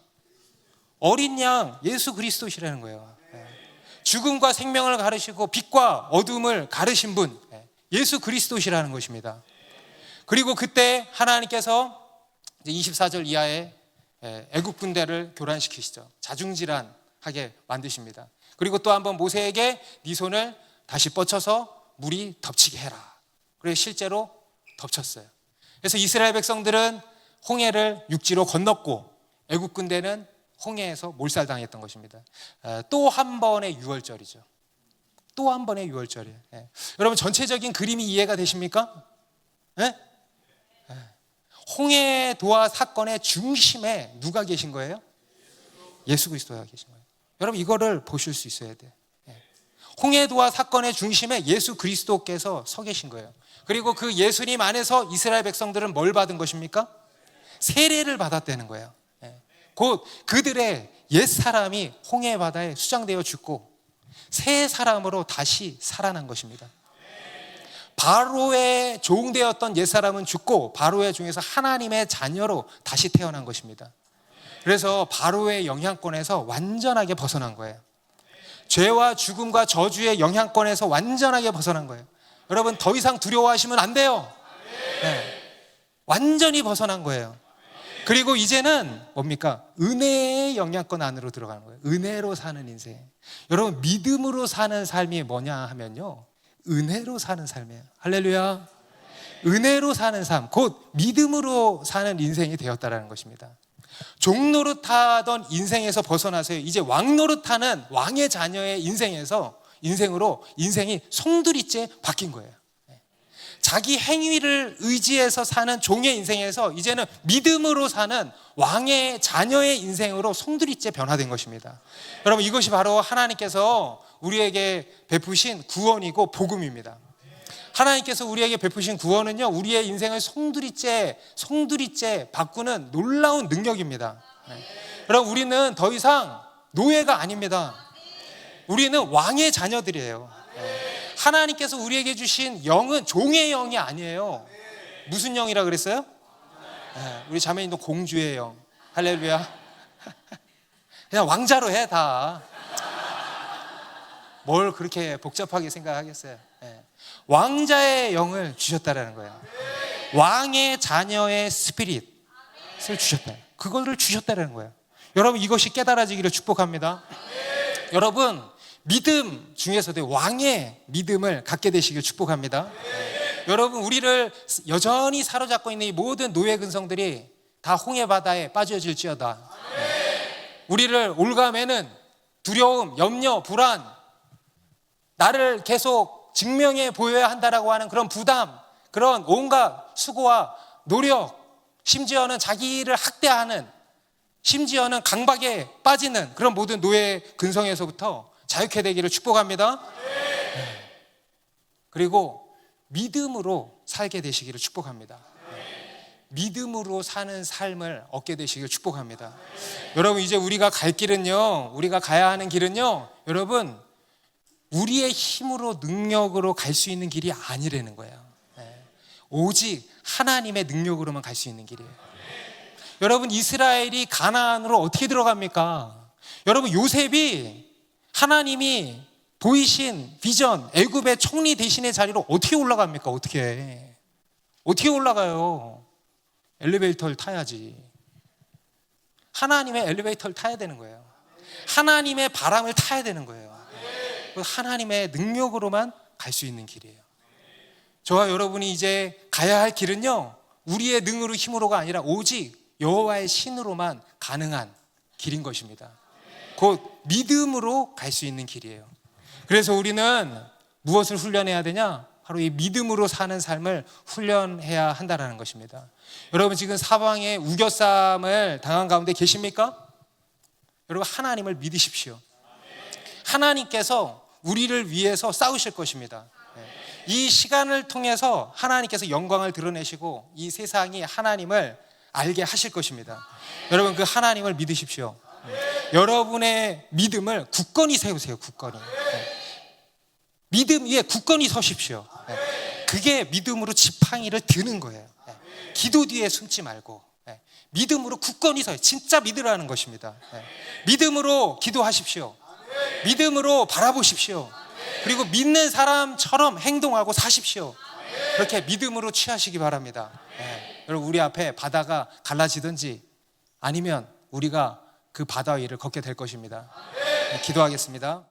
Speaker 1: 어린 양 예수 그리스도시라는 거예요. 죽음과 생명을 가르시고 빛과 어둠을 가르신 분, 예수 그리스도시라는 것입니다. 그리고 그때 하나님께서 24절 이하에 애굽 군대를 교란시키시죠. 자중질환하게 만드십니다. 그리고 또 한번 모세에게 네 손을 다시 뻗쳐서 물이 덮치게 해라. 그래서 실제로 덮쳤어요. 그래서 이스라엘 백성들은 홍해를 육지로 건넜고 애굽 군대는 홍해에서 몰살당했던 것입니다. 또 한 번의 유월절이죠. 또 한 번의 유월절이에요. 여러분, 전체적인 그림이 이해가 되십니까? 홍해 도하 사건의 중심에 누가 계신 거예요? 예수 그리스도가 계신 거예요. 여러분, 이거를 보실 수 있어야 돼요. 홍해 도하 사건의 중심에 예수 그리스도께서 서 계신 거예요. 그리고 그 예수님 안에서 이스라엘 백성들은 뭘 받은 것입니까? 세례를 받았다는 거예요. 곧 그들의 옛사람이 홍해 바다에 수장되어 죽고 새 사람으로 다시 살아난 것입니다. 바로의 종되었던 옛사람은 죽고 바로의 종에서 하나님의 자녀로 다시 태어난 것입니다. 그래서 바로의 영향권에서 완전하게 벗어난 거예요. 죄와 죽음과 저주의 영향권에서 완전하게 벗어난 거예요. 여러분, 더 이상 두려워하시면 안 돼요. 완전히 벗어난 거예요. 그리고 이제는 뭡니까? 은혜의 영향권 안으로 들어가는 거예요. 은혜로 사는 인생. 여러분, 믿음으로 사는 삶이 뭐냐 하면요, 은혜로 사는 삶이에요. 할렐루야. 은혜로 사는 삶, 곧 믿음으로 사는 인생이 되었다라는 것입니다. 종노릇하던 인생에서 벗어나서 이제 왕노릇하는 왕의 자녀의 인생으로 인생이 송두리째 바뀐 거예요. 자기 행위를 의지해서 사는 종의 인생에서 이제는 믿음으로 사는 왕의 자녀의 인생으로 송두리째 변화된 것입니다. 여러분, 이것이 바로 하나님께서 우리에게 베푸신 구원이고 복음입니다. 하나님께서 우리에게 베푸신 구원은요, 우리의 인생을 송두리째 바꾸는 놀라운 능력입니다. 여러분, 우리는 더 이상 노예가 아닙니다. 우리는 왕의 자녀들이에요. 하나님께서 우리에게 주신 영은 종의 영이 아니에요. 무슨 영이라 그랬어요? 우리 자매님도 공주의 영. 할렐루야. 그냥 왕자로 해, 다. 뭘 그렇게 복잡하게 생각하겠어요. 왕자의 영을 주셨다라는 거예요. 왕의 자녀의 스피릿을 주셨다. 그거를 주셨다라는 거예요. 여러분, 이것이 깨달아지기를 축복합니다. 여러분, 믿음 중에서도 왕의 믿음을 갖게 되시길 축복합니다. 여러분, 우리를 여전히 사로잡고 있는 이 모든 노예 근성들이 다 홍해 바다에 빠져질지어다. 우리를 올가매는 두려움, 염려, 불안, 나를 계속 증명해 보여야 한다라고 하는 그런 부담, 그런 온갖 수고와 노력, 심지어는 자기를 학대하는, 심지어는 강박에 빠지는 그런 모든 노예 근성에서부터 자유케 되기를 축복합니다. 그리고 믿음으로 살게 되시기를 축복합니다. 믿음으로 사는 삶을 얻게 되시기를 축복합니다. 여러분, 이제 우리가 갈 길은요, 우리가 가야 하는 길은요, 여러분, 우리의 힘으로 능력으로 갈 수 있는 길이 아니라는 거예요. 오직 하나님의 능력으로만 갈 수 있는 길이에요. 여러분, 이스라엘이 가나안으로 어떻게 들어갑니까? 여러분, 요셉이 하나님이 보이신 비전, 애굽의 총리 대신의 자리로 어떻게 올라갑니까? 어떻게 올라가요? 엘리베이터를 타야지. 하나님의 엘리베이터를 타야 되는 거예요. 하나님의 바람을 타야 되는 거예요. 하나님의 능력으로만 갈 수 있는 길이에요. 저와 여러분이 이제 가야 할 길은요, 우리의 능으로 힘으로가 아니라 오직 여호와의 신으로만 가능한 길인 것입니다. 곧 믿음으로 갈 수 있는 길이에요. 그래서 우리는 무엇을 훈련해야 되냐? 바로 이 믿음으로 사는 삶을 훈련해야 한다는 것입니다. 여러분, 지금 사방에 우겨쌈을 당한 가운데 계십니까? 여러분, 하나님을 믿으십시오. 하나님께서 우리를 위해서 싸우실 것입니다. 이 시간을 통해서 하나님께서 영광을 드러내시고 이 세상이 하나님을 알게 하실 것입니다. 여러분, 그 하나님을 믿으십시오. 여러분의 믿음을 굳건히 세우세요. 굳건히. 믿음 위에 굳건히 서십시오. 그게 믿음으로 지팡이를 드는 거예요. 기도 뒤에 숨지 말고 믿음으로 굳건히 서요. 진짜 믿으라는 것입니다. 믿음으로 기도하십시오. 믿음으로 바라보십시오. 그리고 믿는 사람처럼 행동하고 사십시오. 그렇게 믿음으로 취하시기 바랍니다. 여러분, 우리 앞에 바다가 갈라지든지 아니면 우리가 그 바다 위를 걷게 될 것입니다. 기도하겠습니다.